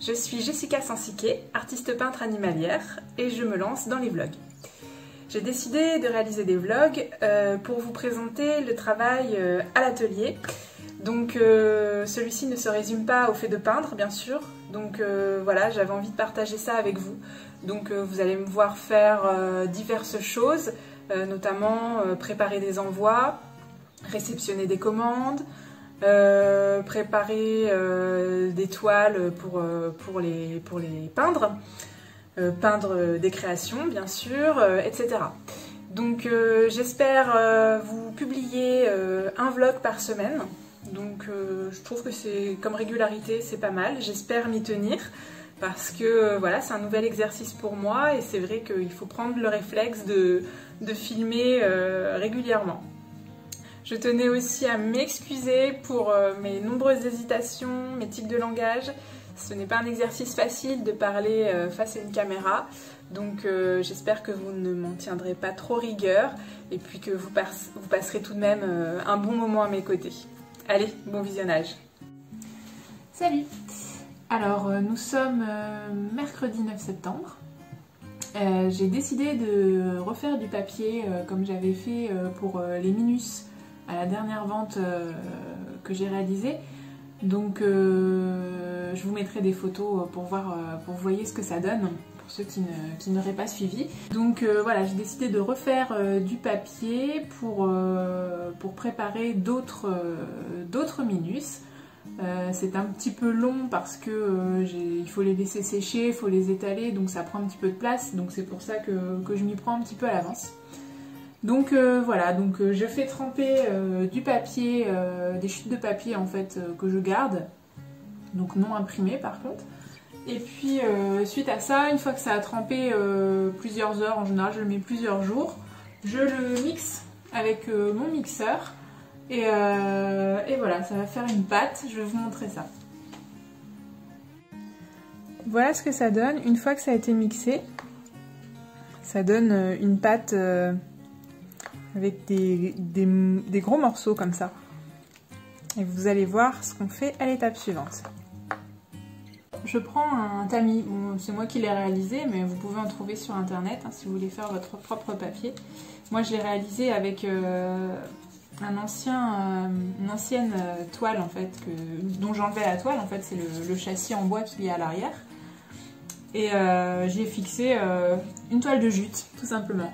Je suis Jessica Sansiquet, artiste peintre animalière, et je me lance dans les vlogs. J'ai décidé de réaliser des vlogs pour vous présenter le travail à l'atelier. Donc celui-ci ne se résume pas au fait de peindre, bien sûr. Donc voilà, j'avais envie de partager ça avec vous. Donc vous allez me voir faire diverses choses, notamment préparer des envois, réceptionner des commandes, préparer des toiles pour les peindre, peindre des créations bien sûr, etc. Donc j'espère vous publier un vlog par semaine. Donc je trouve que c'est comme régularité, c'est pas mal. J'espère m'y tenir parce que voilà, c'est un nouvel exercice pour moi et c'est vrai qu'il faut prendre le réflexe de filmer régulièrement. Je tenais aussi à m'excuser pour mes nombreuses hésitations, mes tics de langage. Ce n'est pas un exercice facile de parler face à une caméra, donc j'espère que vous ne m'en tiendrez pas trop rigueur et puis que vous passerez tout de même un bon moment à mes côtés. Allez, bon visionnage. Salut. Alors nous sommes mercredi 9 septembre. J'ai décidé de refaire du papier comme j'avais fait pour les Minus à la dernière vente que j'ai réalisée. Donc je vous mettrai des photos pour vous voyez ce que ça donne, pour ceux qui n'auraient pas suivi. Donc voilà, j'ai décidé de refaire du papier pour préparer d'autres Minus. C'est un petit peu long parce que il faut les laisser sécher, il faut les étaler, donc ça prend un petit peu de place, donc c'est pour ça que je m'y prends un petit peu à l'avance. Donc voilà, donc je fais tremper du papier, des chutes de papier en fait que je garde, donc non imprimées par contre. Et puis suite à ça, une fois que ça a trempé plusieurs heures, en général je le mets plusieurs jours, je le mixe avec mon mixeur et voilà, ça va faire une pâte, je vais vous montrer ça. Voilà ce que ça donne une fois que ça a été mixé. Ça donne une pâte avec des gros morceaux comme ça. Et vous allez voir ce qu'on fait à l'étape suivante. Je prends un tamis, bon, c'est moi qui l'ai réalisé, mais vous pouvez en trouver sur internet hein, si vous voulez faire votre propre papier. Moi je l'ai réalisé avec une ancienne toile en fait, dont j'enlevais la toile, en fait c'est le châssis en bois qu'il y a à l'arrière. Et j'y ai fixé une toile de jute, tout simplement.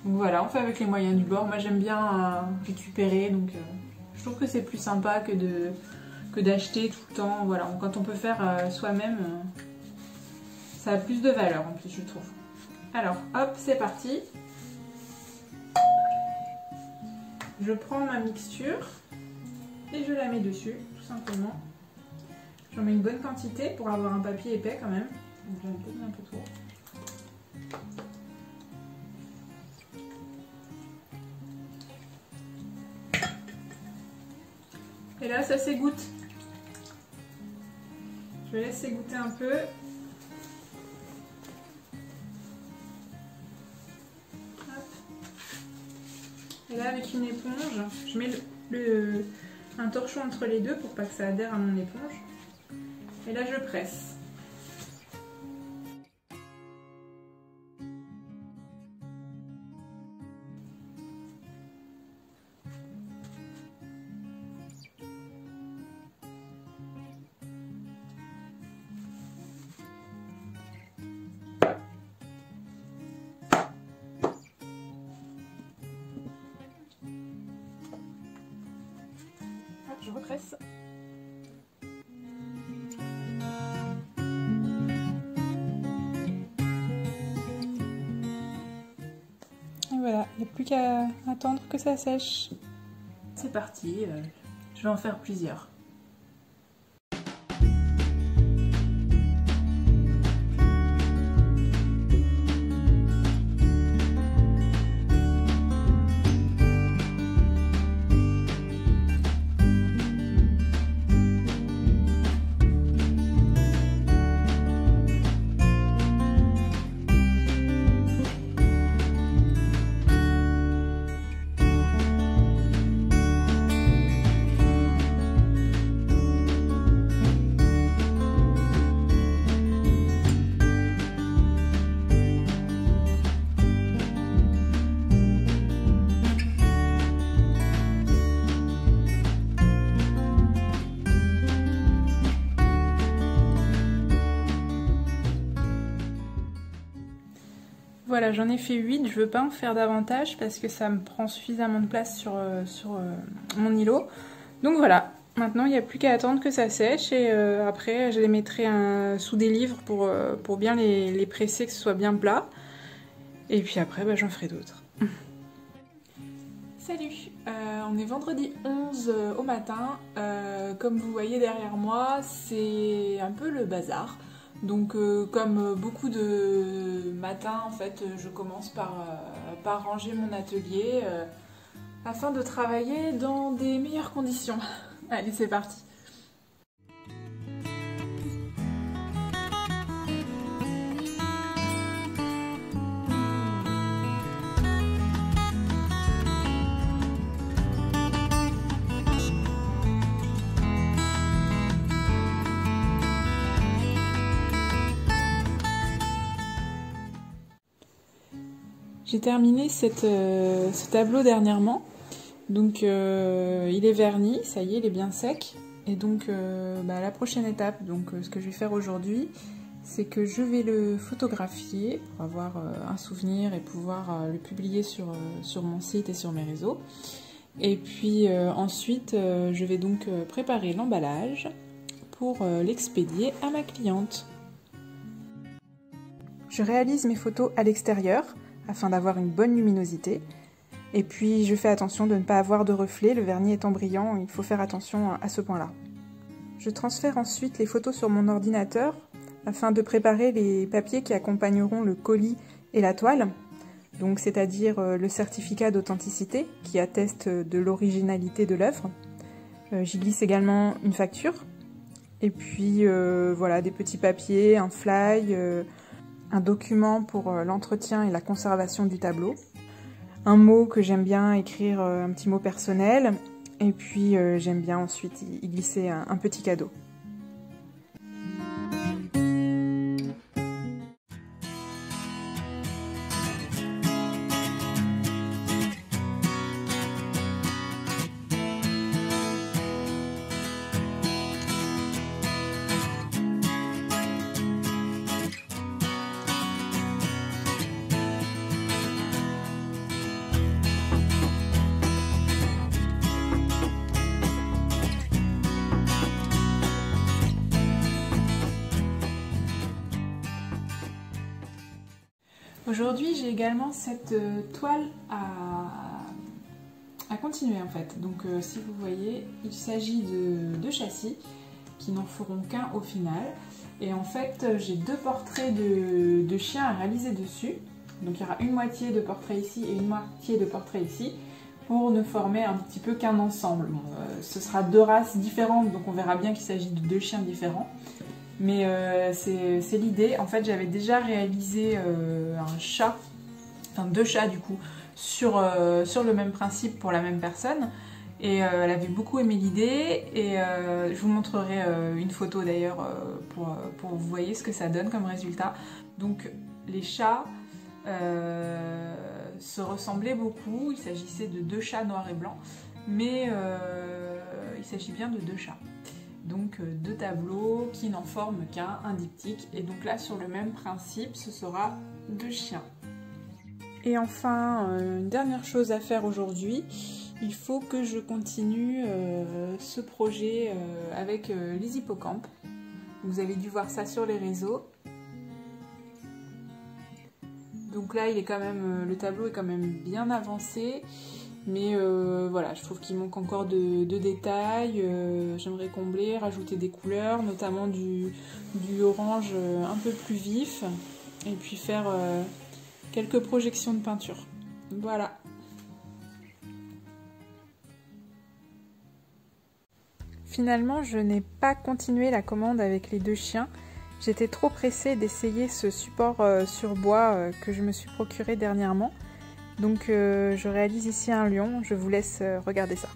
Donc voilà, on fait avec les moyens du bord. Moi j'aime bien récupérer, donc je trouve que c'est plus sympa que d'acheter tout le temps. Voilà, quand on peut faire soi-même, ça a plus de valeur en plus, je trouve. Alors hop, c'est parti. Je prends ma mixture et je la mets dessus, tout simplement. J'en mets une bonne quantité pour avoir un papier épais quand même. Donc j'en mets un peu trop. Et là, ça s'égoutte. Je laisse s'égoutter un peu. Hop. Et là, avec une éponge, je mets un torchon entre les deux pour pas que ça adhère à mon éponge. Et là, je presse. Je represse. Et voilà, il n'y a plus qu'à attendre que ça sèche. C'est parti, je vais en faire plusieurs. Voilà, j'en ai fait 8, je veux pas en faire davantage parce que ça me prend suffisamment de place sur mon îlot. Donc voilà, maintenant il n'y a plus qu'à attendre que ça sèche et après je les mettrai sous des livres pour bien les presser, que ce soit bien plat. Et puis après j'en ferai d'autres. Salut, on est vendredi 11 au matin. Comme vous voyez derrière moi, c'est un peu le bazar. Donc comme beaucoup de matins, en fait, je commence par ranger mon atelier afin de travailler dans des meilleures conditions. Allez, c'est parti. J'ai terminé ce tableau dernièrement, donc il est verni, ça y est, il est bien sec. Et donc la prochaine étape, ce que je vais faire aujourd'hui, c'est que je vais le photographier pour avoir un souvenir et pouvoir le publier sur mon site et sur mes réseaux. Et puis ensuite, je vais donc préparer l'emballage pour l'expédier à ma cliente. Je réalise mes photos à l'extérieur, afin d'avoir une bonne luminosité. Et puis je fais attention de ne pas avoir de reflets, le vernis étant brillant, il faut faire attention à ce point-là. Je transfère ensuite les photos sur mon ordinateur afin de préparer les papiers qui accompagneront le colis et la toile, donc c'est-à-dire le certificat d'authenticité qui atteste de l'originalité de l'œuvre. J'y glisse également une facture, et puis voilà, des petits papiers, un fly, un document pour l'entretien et la conservation du tableau, un mot que j'aime bien écrire, un petit mot personnel, et puis j'aime bien ensuite y glisser un petit cadeau. Aujourd'hui, j'ai également cette toile à continuer en fait. Donc si vous voyez, il s'agit de deux châssis qui n'en feront qu'un au final. Et en fait, j'ai deux portraits de chiens à réaliser dessus. Donc il y aura une moitié de portrait ici et une moitié de portrait ici pour ne former un petit peu qu'un ensemble. Bon, ce sera deux races différentes, donc on verra bien qu'il s'agit de deux chiens différents. Mais c'est l'idée. En fait, j'avais déjà réalisé un chat, enfin deux chats du coup, sur le même principe pour la même personne. Et elle avait beaucoup aimé l'idée. Et je vous montrerai une photo d'ailleurs pour que vous voyez ce que ça donne comme résultat. Donc les chats se ressemblaient beaucoup. Il s'agissait de deux chats noirs et blancs. Mais il s'agit bien de deux chats. Donc deux tableaux qui n'en forment qu'un, un diptyque, et donc là sur le même principe ce sera deux chiens. Et enfin une dernière chose à faire aujourd'hui, il faut que je continue ce projet avec les hippocampes. Vous avez dû voir ça sur les réseaux. Donc là il est quand même, le tableau est quand même bien avancé. Mais voilà, je trouve qu'il manque encore de détails, j'aimerais combler, rajouter des couleurs, notamment du orange un peu plus vif, et puis faire quelques projections de peinture. Voilà. Finalement, je n'ai pas continué la commande avec les deux chiens. J'étais trop pressée d'essayer ce support sur bois que je me suis procuré dernièrement. Donc je réalise ici un lion, je vous laisse regarder ça.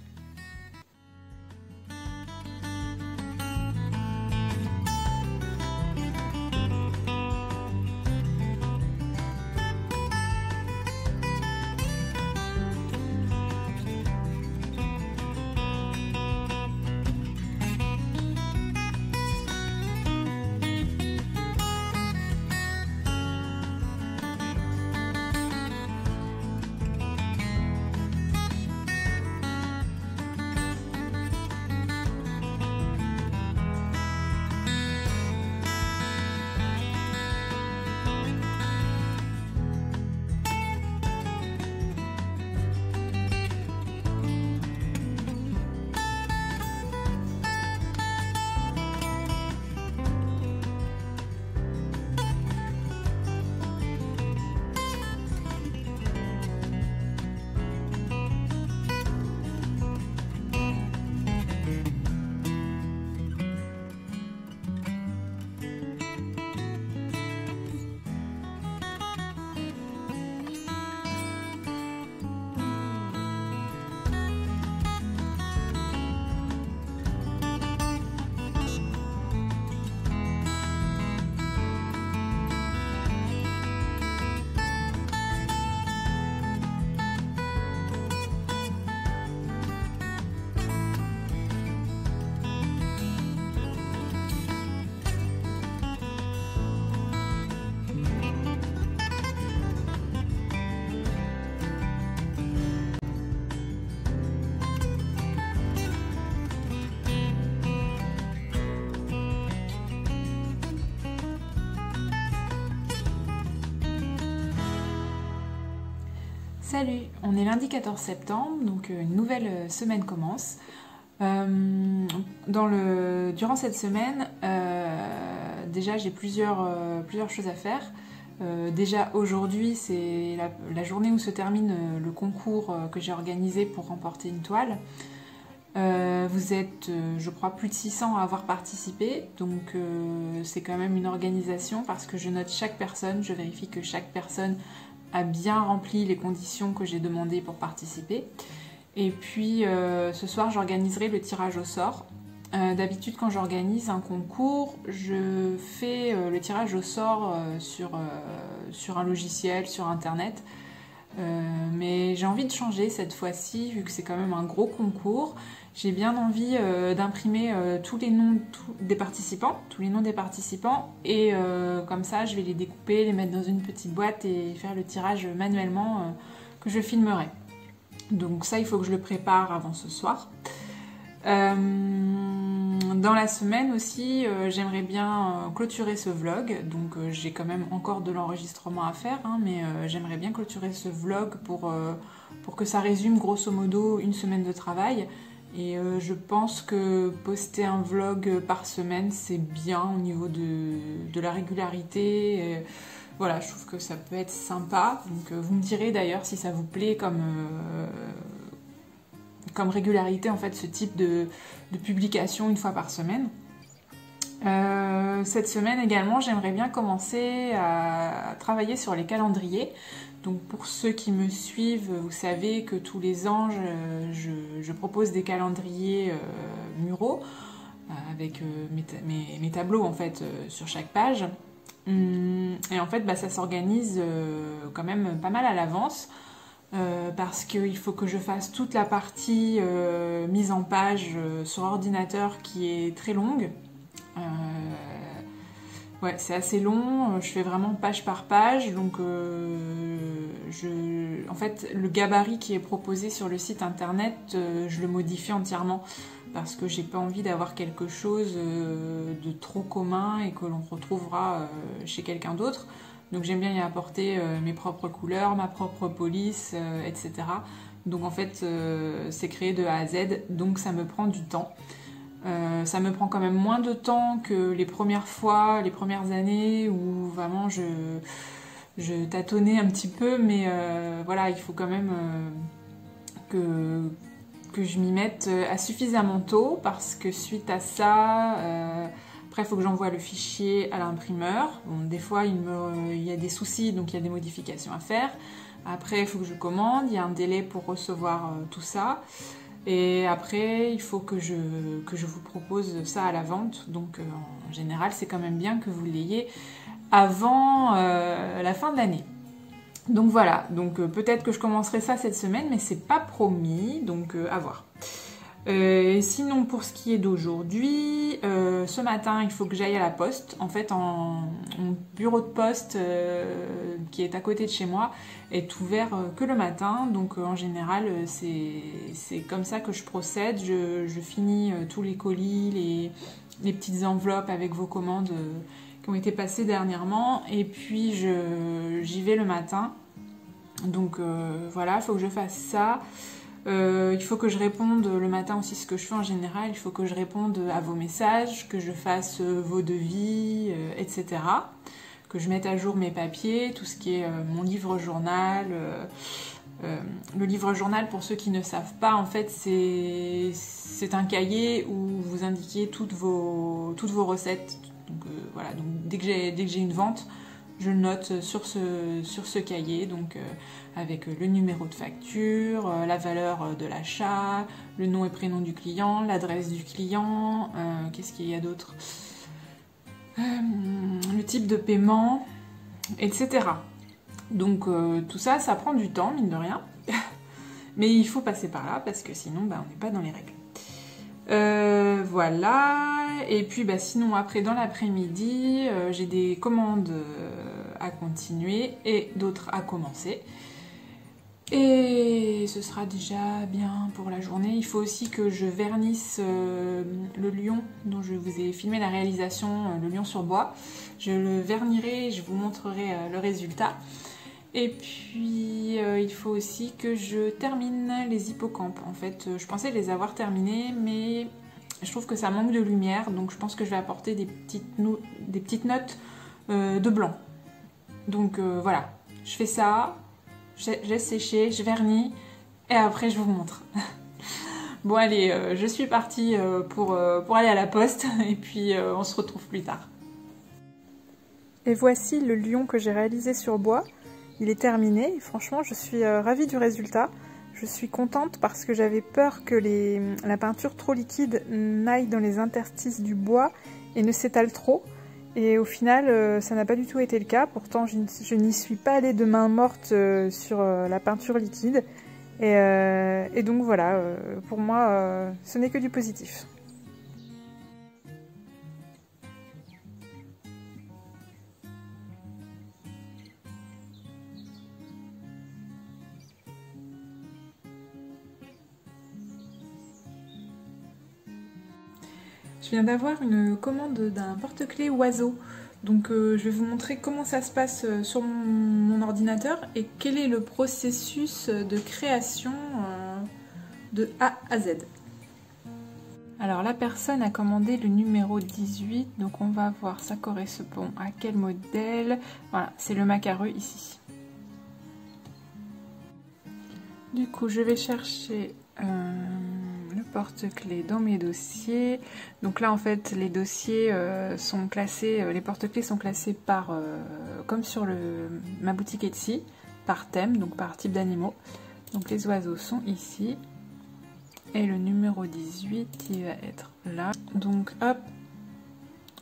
Salut, on est lundi 14 septembre, donc une nouvelle semaine commence. Durant cette semaine, déjà j'ai plusieurs choses à faire. Déjà aujourd'hui, c'est la journée où se termine le concours que j'ai organisé pour remporter une toile. Vous êtes, je crois, plus de 600 à avoir participé, donc c'est quand même une organisation parce que je note chaque personne, je vérifie que chaque personne a bien rempli les conditions que j'ai demandées pour participer. Et puis ce soir, j'organiserai le tirage au sort. D'habitude, quand j'organise un concours, je fais le tirage au sort sur un logiciel, sur internet. Mais j'ai envie de changer cette fois-ci, vu que c'est quand même un gros concours. J'ai bien envie d'imprimer tous les noms des participants, et comme ça je vais les découper, les mettre dans une petite boîte et faire le tirage manuellement que je filmerai. Donc ça, il faut que je le prépare avant ce soir. Dans la semaine aussi, j'aimerais bien clôturer ce vlog, donc j'ai quand même encore de l'enregistrement à faire, mais j'aimerais bien clôturer ce vlog pour que ça résume grosso modo une semaine de travail. Et je pense que poster un vlog par semaine, c'est bien au niveau de la régularité. Et voilà, je trouve que ça peut être sympa. Donc vous me direz d'ailleurs si ça vous plaît comme régularité, en fait, ce type de publication une fois par semaine. Cette semaine également, j'aimerais bien commencer à travailler sur les calendriers. Donc pour ceux qui me suivent, vous savez que tous les ans, je propose des calendriers muraux avec mes tableaux en fait sur chaque page. Et en fait, ça s'organise quand même pas mal à l'avance. Parce qu'il faut que je fasse toute la partie mise en page sur ordinateur qui est très longue. Ouais, c'est assez long, je fais vraiment page par page, donc en fait le gabarit qui est proposé sur le site internet, je le modifie entièrement parce que j'ai pas envie d'avoir quelque chose de trop commun et que l'on retrouvera chez quelqu'un d'autre. Donc j'aime bien y apporter mes propres couleurs, ma propre police, etc. Donc en fait c'est créé de A à Z, donc ça me prend du temps. Ça me prend quand même moins de temps que les premières fois, les premières années où vraiment je tâtonnais un petit peu, mais voilà, il faut quand même que je m'y mette à suffisamment tôt parce que suite à ça, après il faut que j'envoie le fichier à l'imprimeur. Bon, des fois il y a des soucis, donc il y a des modifications à faire. Après il faut que je commande, il y a un délai pour recevoir tout ça. Et après, il faut que je vous propose ça à la vente. Donc, en général, c'est quand même bien que vous l'ayez avant la fin de l'année. Donc voilà, donc peut-être que je commencerai ça cette semaine, mais c'est pas promis, donc à voir. Sinon, pour ce qui est d'aujourd'hui, ce matin, il faut que j'aille à la poste. En fait, mon bureau de poste qui est à côté de chez moi est ouvert que le matin. Donc, en général, c'est comme ça que je procède. Je finis tous les colis, les petites enveloppes avec vos commandes qui ont été passées dernièrement. Et puis, j'y vais le matin. Donc, voilà, il faut que je fasse ça. Il faut que je réponde le matin aussi, ce que je fais en général, il faut que je réponde à vos messages, que je fasse vos devis, etc. Que je mette à jour mes papiers, tout ce qui est mon livre-journal. Le livre-journal, pour ceux qui ne savent pas, en fait, c'est un cahier où vous indiquez toutes vos recettes. Donc, voilà, donc, dès que j'ai une vente, je le note sur ce cahier, donc avec le numéro de facture, la valeur de l'achat, le nom et prénom du client, l'adresse du client, qu'est-ce qu'il y a d'autre, le type de paiement, etc. Donc tout ça, ça prend du temps, mine de rien, mais il faut passer par là parce que sinon, on n'est pas dans les règles. Voilà, et puis sinon après dans l'après-midi j'ai des commandes à continuer et d'autres à commencer et ce sera déjà bien pour la journée. Il faut aussi que je vernisse le lion dont je vous ai filmé la réalisation, le lion sur bois. Je le vernirai et je vous montrerai le résultat. Et puis il faut aussi que je termine les hippocampes. En fait, je pensais les avoir terminés, mais je trouve que ça manque de lumière, donc je pense que je vais apporter des petites notes de blanc. Donc voilà, je fais ça, je laisse sécher, je vernis, et après je vous montre. Bon allez, je suis partie pour aller à la poste, et puis on se retrouve plus tard. Et voici le lion que j'ai réalisé sur bois. Il est terminé, et franchement je suis ravie du résultat. Je suis contente parce que j'avais peur que la peinture trop liquide n'aille dans les interstices du bois et ne s'étale trop. Et au final, ça n'a pas du tout été le cas. Pourtant, je n'y suis pas allée de main morte sur la peinture liquide. Et donc voilà, pour moi, ce n'est que du positif. Je viens d'avoir une commande d'un porte-clés oiseau, donc je vais vous montrer comment ça se passe sur mon ordinateur et quel est le processus de création de A à Z. Alors la personne a commandé le numéro 18, donc on va voir ça correspond à quel modèle. Voilà, c'est le macareux ici. Du coup je vais chercher le porte-clés dans mes dossiers. Donc là en fait les dossiers sont classés, les porte-clés sont classés par, comme sur ma boutique Etsy, par thème, donc par type d'animaux. Donc les oiseaux sont ici. Et le numéro 18 il va être là. Donc hop,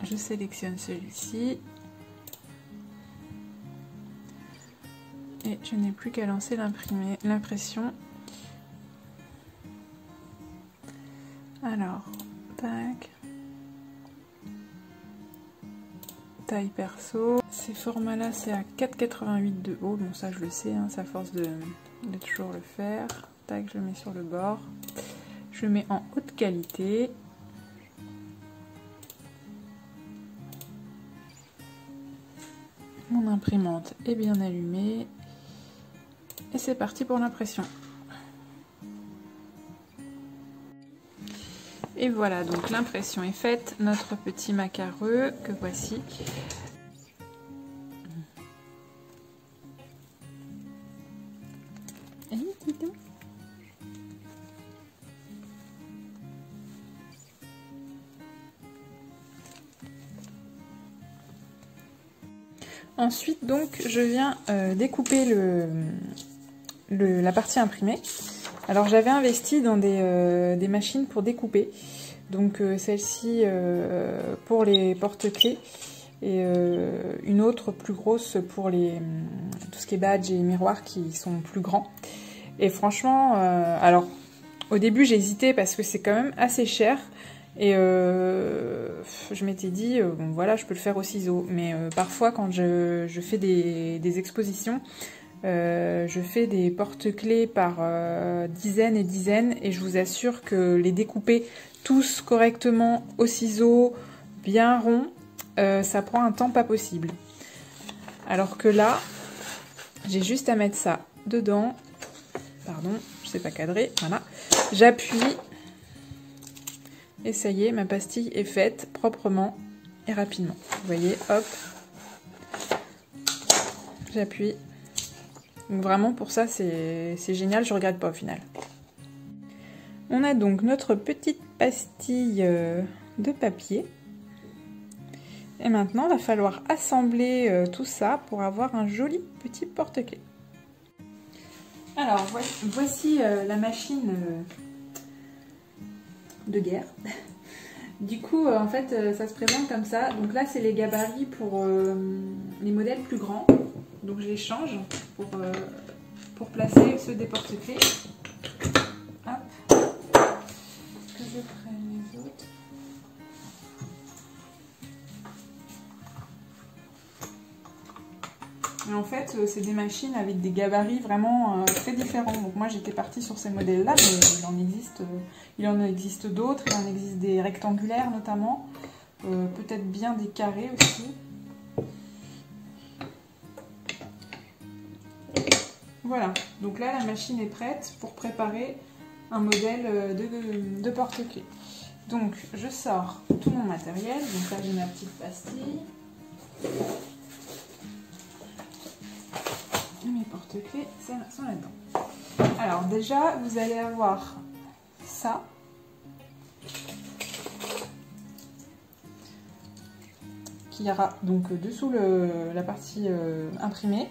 je sélectionne celui-ci. Et je n'ai plus qu'à lancer l'impression. Alors, tac. Taille perso. Ces formats-là, c'est à 4,88 de haut. Bon, ça, je le sais, hein, c'est à force de toujours le faire. Tac, je le mets sur le bord. Je mets en haute qualité. Mon imprimante est bien allumée. Et c'est parti pour l'impression. Et voilà, donc l'impression est faite, notre petit macareux que voici. Ensuite, donc, je viens découper la partie imprimée. Alors j'avais investi dans des machines pour découper, donc celle-ci pour les porte-clés et une autre plus grosse pour tout ce qui est badge et miroirs qui sont plus grands. Et franchement, alors au début j'ai hésité parce que c'est quand même assez cher et je m'étais dit bon voilà je peux le faire au ciseau, mais parfois quand je fais des expositions, je fais des porte-clés par dizaines et dizaines et je vous assure que les découper tous correctement au ciseau, bien rond, ça prend un temps pas possible. Alors que là, j'ai juste à mettre ça dedans. Pardon, je sais pas cadrer. Voilà. J'appuie. Et ça y est, ma pastille est faite proprement et rapidement. Vous voyez, hop. J'appuie. Donc vraiment pour ça c'est génial, je regrette pas au final. On a donc notre petite pastille de papier. Et maintenant il va falloir assembler tout ça pour avoir un joli petit porte-clés. Alors voici la machine de guerre. Du coup en fait ça se présente comme ça. Donc là c'est les gabarits pour les modèles plus grands. Donc je les change pour placer ceux des porte-clés. Hop. Que je prenne les autres. Et en fait, c'est des machines avec des gabarits vraiment très différents. Donc moi j'étais partie sur ces modèles-là, mais il en existe d'autres. Il en existe des rectangulaires notamment. Peut-être bien des carrés aussi. Voilà, donc là la machine est prête pour préparer un modèle de porte-clés. Donc je sors tout mon matériel, donc là j'ai ma petite pastille. Et mes porte-clés sont là-dedans. Alors déjà vous allez avoir ça. Qui ira donc dessous la partie imprimée.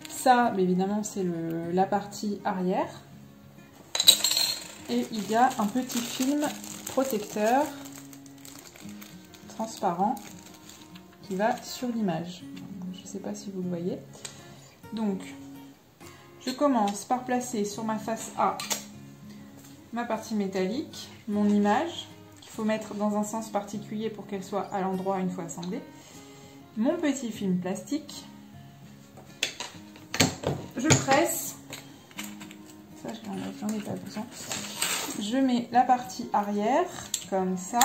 Ça, évidemment, c'est la partie arrière. Et il y a un petit film protecteur transparent qui va sur l'image. Je ne sais pas si vous le voyez. Donc, je commence par placer sur ma face A ma partie métallique, mon image, qu'il faut mettre dans un sens particulier pour qu'elle soit à l'endroit une fois assemblée. Mon petit film plastique. Je presse. Ça, j'en ai pas besoin. Je mets la partie arrière, comme ça.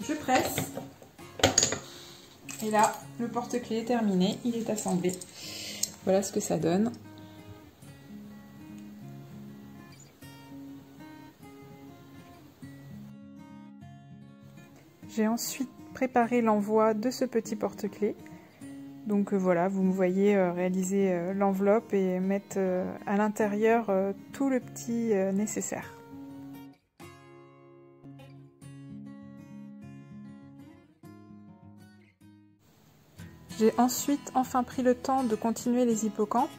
Je presse. Et là, le porte-clés est terminé. Il est assemblé. Voilà ce que ça donne. J'ai ensuite préparé l'envoi de ce petit porte-clés. Donc voilà, vous me voyez réaliser l'enveloppe et mettre à l'intérieur tout le petit nécessaire. J'ai ensuite enfin pris le temps de continuer les hippocampes.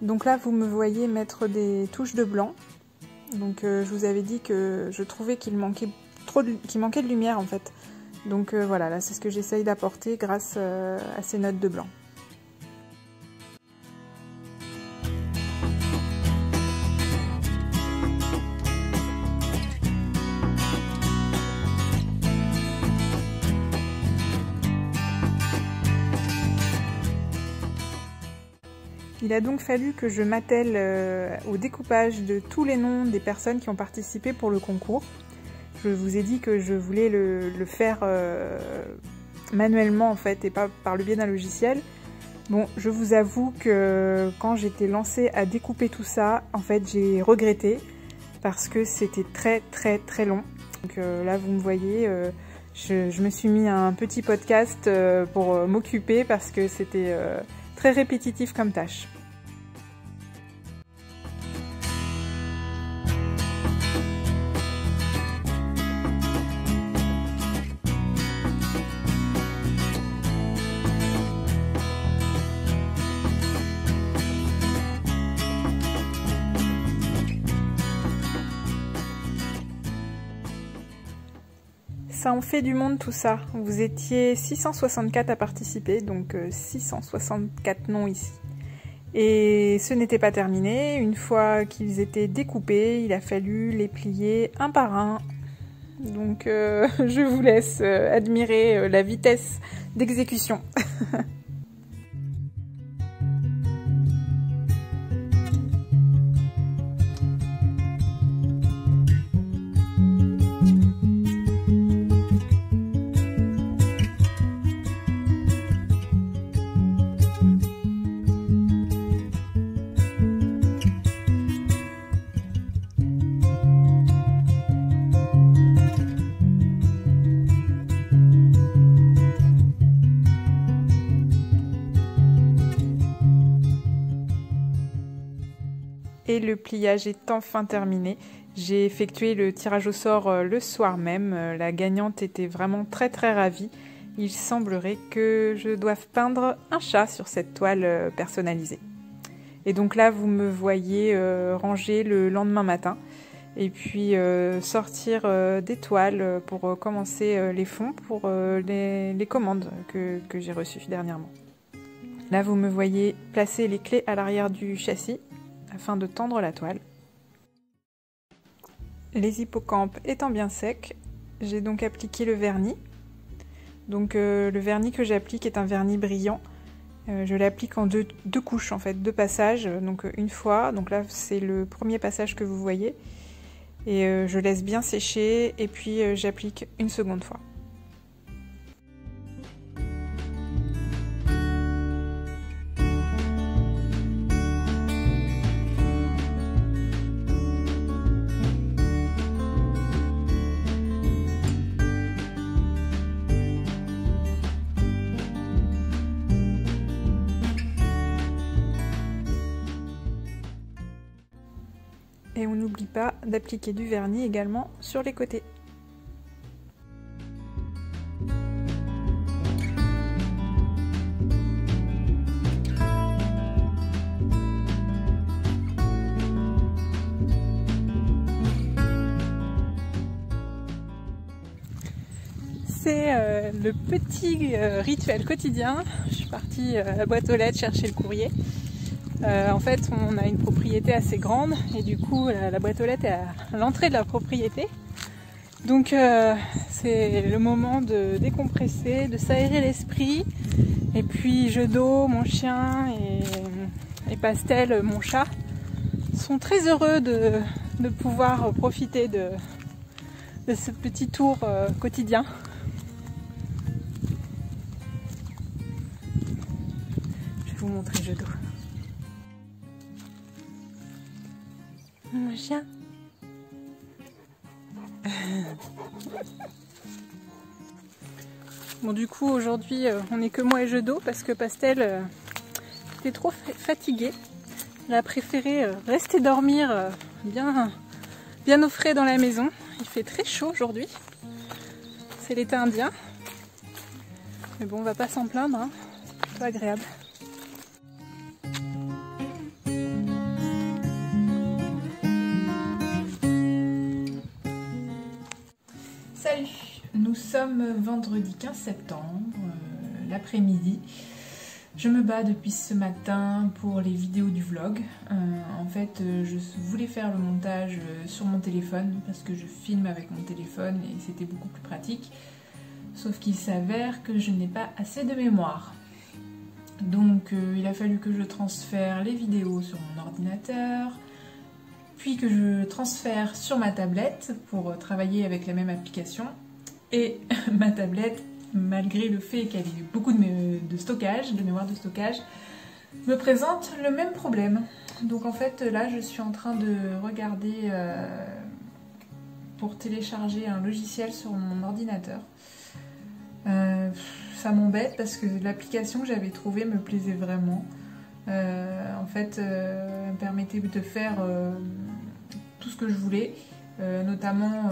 Donc là, vous me voyez mettre des touches de blanc. Donc je vous avais dit que je trouvais qu'il manquait de lumière en fait. Donc voilà, là c'est ce que j'essaye d'apporter grâce à ces notes de blanc. Il a donc fallu que je m'attelle au découpage de tous les noms des personnes qui ont participé pour le concours. Je vous ai dit que je voulais le faire manuellement en fait et pas par le biais d'un logiciel. Bon, je vous avoue que quand j'étais lancée à découper tout ça, en fait j'ai regretté parce que c'était très long. Donc là vous me voyez, je me suis mis un petit podcast pour m'occuper parce que c'était très répétitif comme tâche. Ça en fait du monde tout ça. Vous étiez 664 à participer, donc 664 noms ici. Et ce n'était pas terminé. Une fois qu'ils étaient découpés, il a fallu les plier un par un. Donc je vous laisse admirer la vitesse d'exécution. Et le pliage est enfin terminé. J'ai effectué le tirage au sort le soir même. La gagnante était vraiment très ravie. Il semblerait que je doive peindre un chat sur cette toile personnalisée. Et donc là, vous me voyez ranger le lendemain matin. Et puis sortir des toiles pour commencer les fonds pour les commandes que j'ai reçues dernièrement. Là, vous me voyez placer les clés à l'arrière du châssis afin de tendre la toile. Les hippocampes étant bien secs, j'ai donc appliqué le vernis. Donc le vernis que j'applique est un vernis brillant. Je l'applique en deux couches en fait, deux passages. Donc une fois, donc là c'est le premier passage que vous voyez. Et je laisse bien sécher et puis j'applique une seconde fois. Et on n'oublie pas d'appliquer du vernis également sur les côtés. C'est le petit rituel quotidien. Je suis partie à la boîte aux lettres chercher le courrier. En fait, on a une propriété assez grande et du coup, la boîte aux lettres est à l'entrée de la propriété. Donc, c'est le moment de décompresser, de s'aérer l'esprit. Et puis, Jeudo, mon chien et Pastel, mon chat, sont très heureux de pouvoir profiter de ce petit tour quotidien. Je vais vous montrer Jeudo. Mon chien. Bon, du coup aujourd'hui on n'est que moi et Jeudo parce que Pastel était trop fatiguée. Elle a préféré rester dormir bien au frais dans la maison. Il fait très chaud aujourd'hui. C'est l'été indien. Mais bon, on va pas s'en plaindre, hein. C'est plutôt agréable. Salut, nous sommes vendredi 15 septembre, l'après-midi. Je me bats depuis ce matin pour les vidéos du vlog. En fait, je voulais faire le montage sur mon téléphone parce que je filme avec mon téléphone et c'était beaucoup plus pratique. Sauf qu'il s'avère que je n'ai pas assez de mémoire. Donc il a fallu que je transfère les vidéos sur mon ordinateur, puis que je transfère sur ma tablette pour travailler avec la même application. Et ma tablette, malgré le fait qu'elle ait beaucoup de mémoire de stockage, me présente le même problème. Donc en fait là je suis en train de regarder pour télécharger un logiciel sur mon ordinateur. Ça m'embête parce que l'application que j'avais trouvée me plaisait vraiment. En fait, elle me permettait de faire tout ce que je voulais, notamment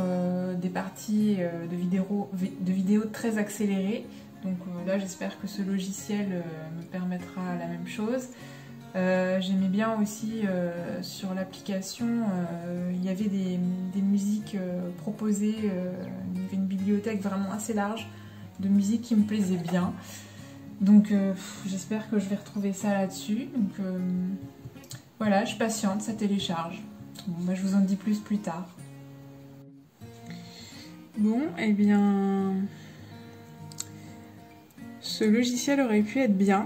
des parties de vidéos très accélérées. Donc là, j'espère que ce logiciel me permettra la même chose. J'aimais bien aussi sur l'application, il y avait des musiques proposées, il y avait une bibliothèque vraiment assez large de musique qui me plaisait bien. Donc j'espère que je vais retrouver ça là-dessus. Donc voilà, je patiente, ça télécharge. Bon, bah, je vous en dis plus tard. Bon, eh bien, ce logiciel aurait pu être bien,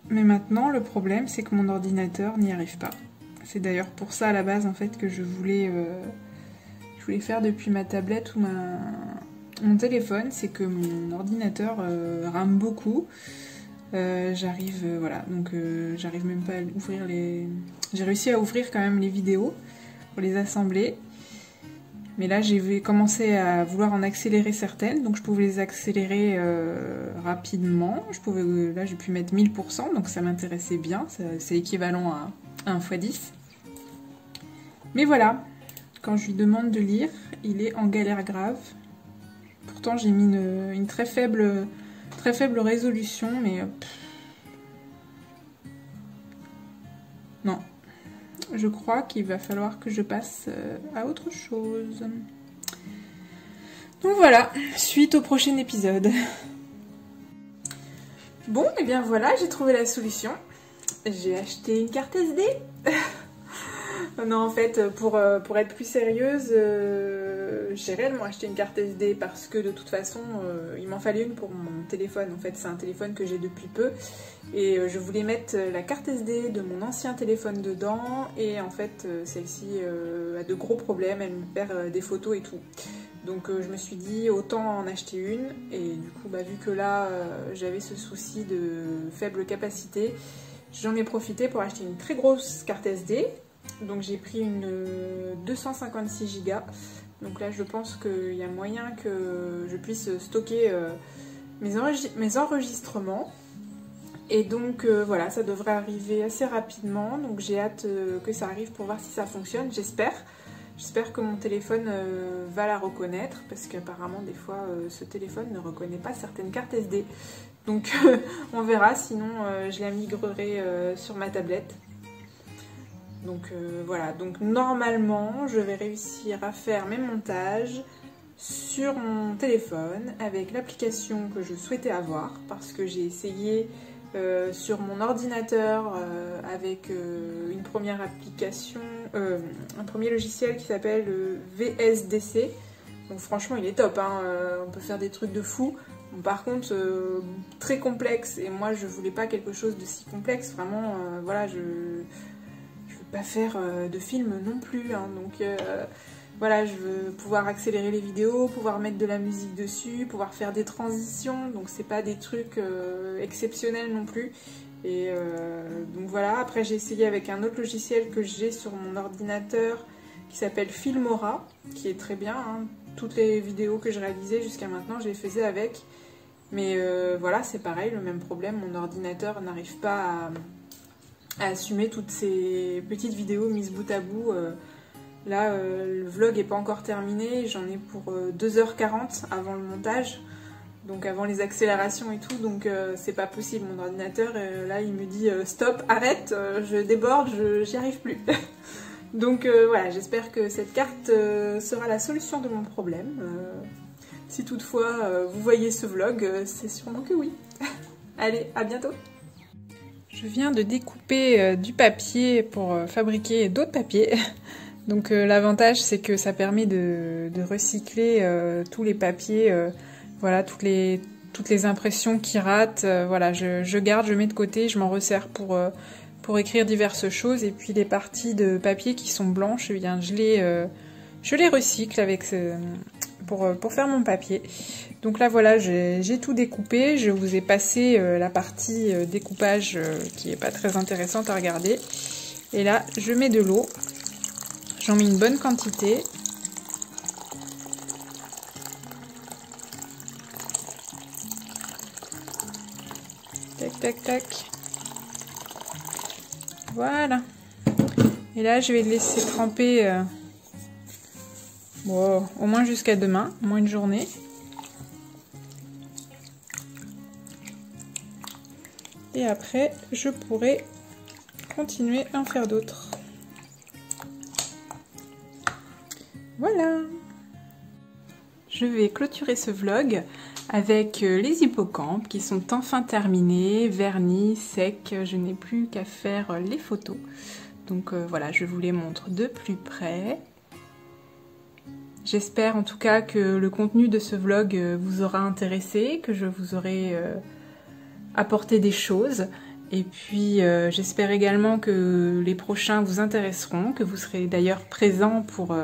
mais maintenant le problème c'est que mon ordinateur n'y arrive pas. C'est d'ailleurs pour ça à la base en fait que je voulais faire depuis ma tablette ou mon téléphone, c'est que mon ordinateur rame beaucoup. J'arrive même pas à ouvrir les... J'ai réussi à ouvrir quand même les vidéos pour les assembler. Mais là j'ai commencé à vouloir en accélérer certaines, donc je pouvais les accélérer rapidement. Là j'ai pu mettre 1000%, donc ça m'intéressait bien, c'est équivalent à 1 x 10. Mais voilà, quand je lui demande de lire, il est en galère grave. Pourtant j'ai mis une très faible résolution, mais non. Je crois qu'il va falloir que je passe à autre chose. Donc voilà, suite au prochain épisode. Bon, et bien voilà, j'ai trouvé la solution. J'ai acheté une carte SD. Non, en fait, pour être plus sérieuse, j'ai réellement acheté une carte SD parce que de toute façon, il m'en fallait une pour mon téléphone. En fait, c'est un téléphone que j'ai depuis peu et je voulais mettre la carte SD de mon ancien téléphone dedans et en fait, celle-ci a de gros problèmes, elle me perd des photos et tout. Donc je me suis dit autant en acheter une et du coup, vu que là, j'avais ce souci de faible capacité, j'en ai profité pour acheter une très grosse carte SD. Donc j'ai pris une 256 Go. Donc là je pense qu'il y a moyen que je puisse stocker mes enregistrements. Et donc voilà, ça devrait arriver assez rapidement, donc j'ai hâte que ça arrive pour voir si ça fonctionne, j'espère. J'espère que mon téléphone va la reconnaître, parce qu'apparemment des fois ce téléphone ne reconnaît pas certaines cartes SD. Donc on verra, sinon je la migrerai sur ma tablette. Donc voilà, donc normalement je vais réussir à faire mes montages sur mon téléphone avec l'application que je souhaitais avoir, parce que j'ai essayé sur mon ordinateur avec une première application, un premier logiciel qui s'appelle VSDC. Donc franchement il est top, hein, on peut faire des trucs de fou. Bon, par contre très complexe, et moi je voulais pas quelque chose de si complexe, vraiment voilà, je veux pas faire de film non plus, hein, donc voilà, je veux pouvoir accélérer les vidéos, pouvoir mettre de la musique dessus, pouvoir faire des transitions, donc c'est pas des trucs exceptionnels non plus. Et donc voilà, après j'ai essayé avec un autre logiciel que j'ai sur mon ordinateur qui s'appelle Filmora, qui est très bien, hein. Toutes les vidéos que je réalisais jusqu'à maintenant, je les faisais avec. Mais voilà, c'est pareil, le même problème, mon ordinateur n'arrive pas à assumer toutes ces petites vidéos mises bout à bout. Là, le vlog n'est pas encore terminé, j'en ai pour 2h40 avant le montage, donc avant les accélérations et tout, donc c'est pas possible, mon ordinateur, là il me dit stop, arrête, je déborde, j'y arrive plus. Donc voilà, j'espère que cette carte sera la solution de mon problème. Si toutefois vous voyez ce vlog, c'est sûrement que oui. Allez, à bientôt. Je viens de découper du papier pour fabriquer d'autres papiers. Donc l'avantage c'est que ça permet de recycler tous les papiers, voilà, toutes les impressions qui ratent, voilà, je garde, je mets de côté, je m'en resserre pour écrire diverses choses, et puis les parties de papier qui sont blanches, eh bien, je les recycle avec pour faire mon papier. Donc là voilà, j'ai tout découpé, je vous ai passé la partie découpage qui est pas très intéressante à regarder. Et là je mets de l'eau. J'en mets une bonne quantité. Tac, tac, tac. Voilà. Et là, je vais le laisser tremper bon, au moins jusqu'à demain, au moins une journée. Et après, je pourrai continuer à en faire d'autres. Voilà. Je vais clôturer ce vlog avec les hippocampes qui sont enfin terminés, vernis, secs. Je n'ai plus qu'à faire les photos. Donc voilà, je vous les montre de plus près. J'espère en tout cas que le contenu de ce vlog vous aura intéressé, que je vous aurai apporté des choses. Et puis j'espère également que les prochains vous intéresseront, que vous serez d'ailleurs présents pour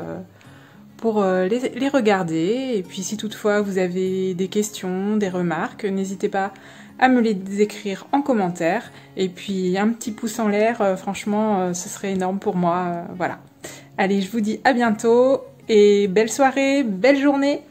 les regarder. Et puis si toutefois vous avez des questions, des remarques, n'hésitez pas à me les écrire en commentaire. Et puis un petit pouce en l'air, franchement, ce serait énorme pour moi. Voilà. Allez, je vous dis à bientôt et belle soirée, belle journée!